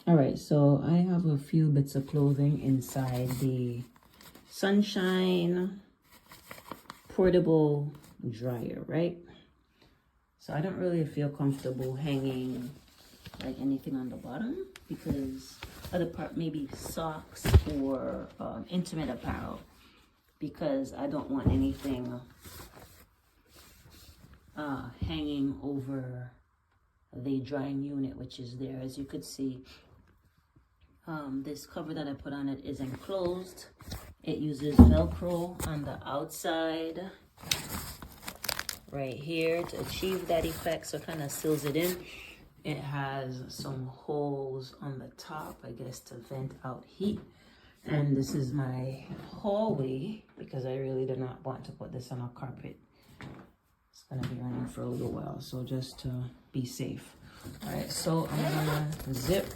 All right, so I have a few bits of clothing inside the Sunshine portable dryer, right? So I don't really feel comfortable hanging like anything on the bottom, because other part, maybe socks or intimate apparel, because I don't want anything hanging over the drying unit, which is there. As you could see, this cover that I put on it is enclosed. It uses Velcro on the outside right here to achieve that effect, so it kind of seals it in. It has some holes on the top, I guess, to vent out heat. And this is my hallway, because I really do not want to put this on a carpet. It's gonna be running for a little while, so just to be safe. All right, so I'm gonna zip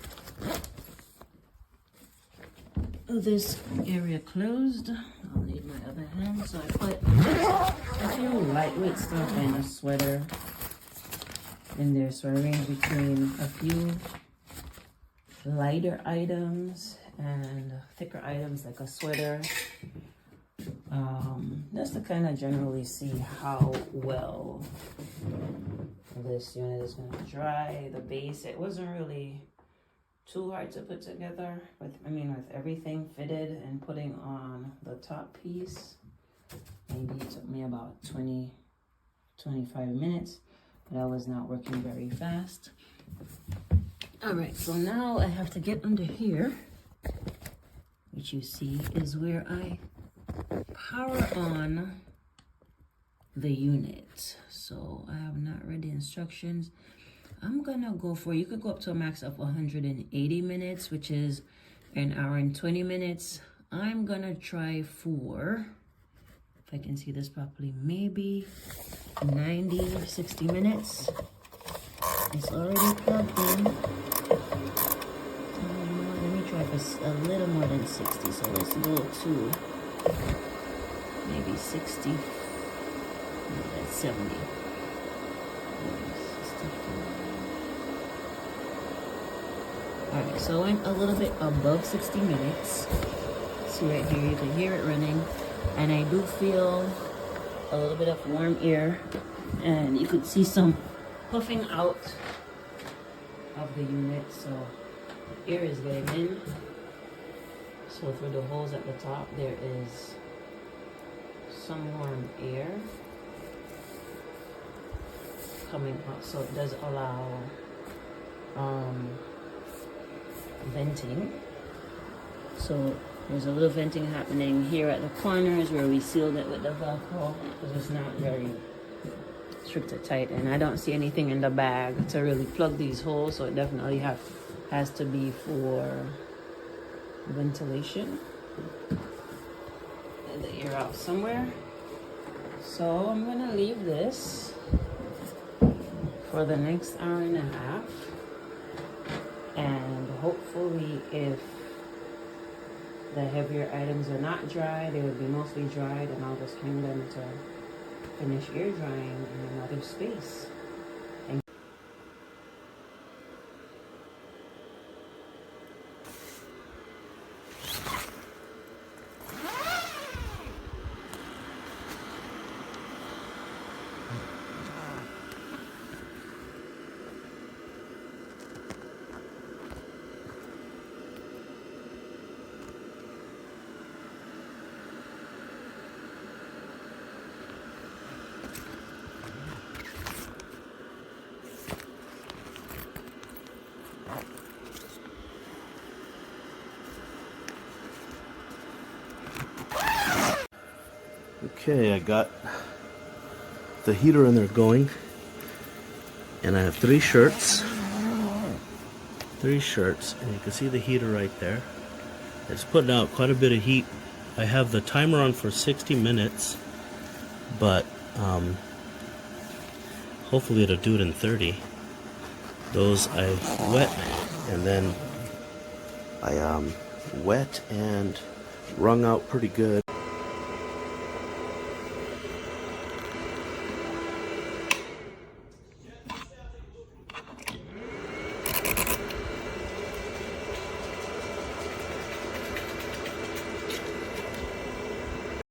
this area closed. I'll need my other hand. So I put a few lightweight stuff and a sweater in there. So I range between a few lighter items and thicker items like a sweater, just to kind of generally see how well this unit is going to dry. The base, it wasn't really too hard to put together, with everything fitted and putting on the top piece. Maybe it took me about 20-25 minutes, but I was not working very fast. All right, so now I have to get under here, which you see is where I power on the unit. So I have not read the instructions. I'm gonna go for, you could go up to a max of 180 minutes, which is an hour and 20 minutes. I'm gonna try for, if I can see this properly, maybe 60 minutes. It's already plugged in. Let me try for a little more than 60. So let's go to maybe 60. No, that's 70. Alright, so I went a little bit above 60 minutes. See right here, you can hear it running. And I do feel a little bit of warm air. And you could see some puffing out of the unit. So air is getting in. So through the holes at the top, there is some warm air coming out. So it does allow venting. So there's a little venting happening here at the corners where we sealed it with the Velcro, because it's not very strict or tight, and I don't see anything in the bag to really plug these holes, so it definitely has to be for ventilation and the air out somewhere. So I'm gonna leave this for the next hour and a half. And hopefully, if the heavier items are not dry, they will be mostly dried, and I'll just hang them to finish air drying in another space. Okay, I got the heater in there going, and I have three shirts, and you can see the heater right there. It's putting out quite a bit of heat. I have the timer on for 60 minutes, but hopefully it'll do it in 30. Those I wet, and then I wet and wrung out pretty good.